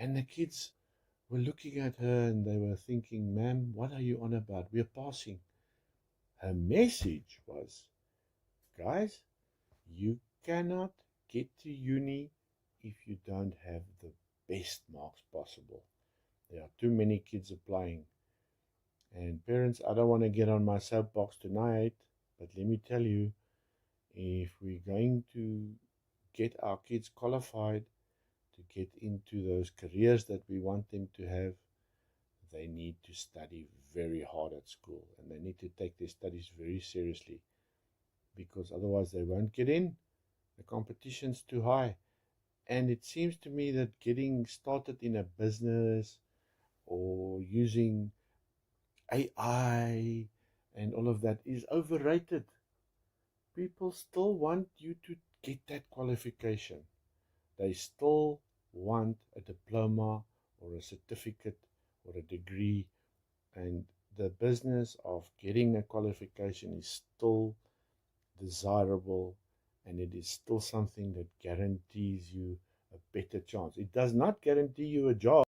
And the kids were looking at her and they were thinking, ma'am, what are you on about? We're passing. Her message was, guys, you cannot get to uni if you don't have the best marks possible. There are too many kids applying. And parents, I don't want to get on my soapbox tonight, but let me tell you, if we're going to get our kids qualified to get into those careers that we want them to have, they need to study very hard at school and they need to take their studies very seriously, because otherwise they won't get in. The competition's too high. And it seems to me that getting started in a business or using AI and all of that is overrated. People still want you to get that qualification. They still want a diploma or a certificate or a degree, and the business of getting a qualification is still desirable, and it is still something that guarantees you a better chance. It does not guarantee you a job.